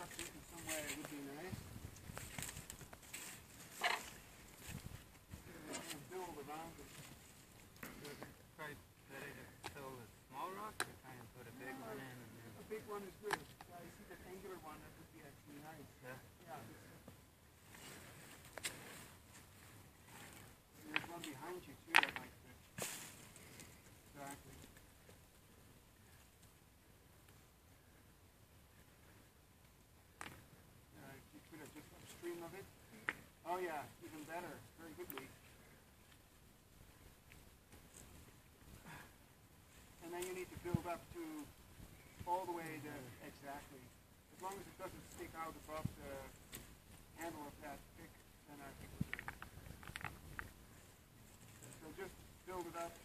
tucked into somewhere would be nice. Build around it. Try ready to fill the small rock, or try and put a big one in? And then... A big one is good. Yeah, you see that angular one, that would be actually nice. Yeah. Yeah. There's one behind you too that might fit. Exactly. You put it just upstream of it. Oh yeah, even better. Very good leaf. And then you need to build up to all the way to exactly. As long as it doesn't stick out above the handle of that pick, then I think we're good. So just build it up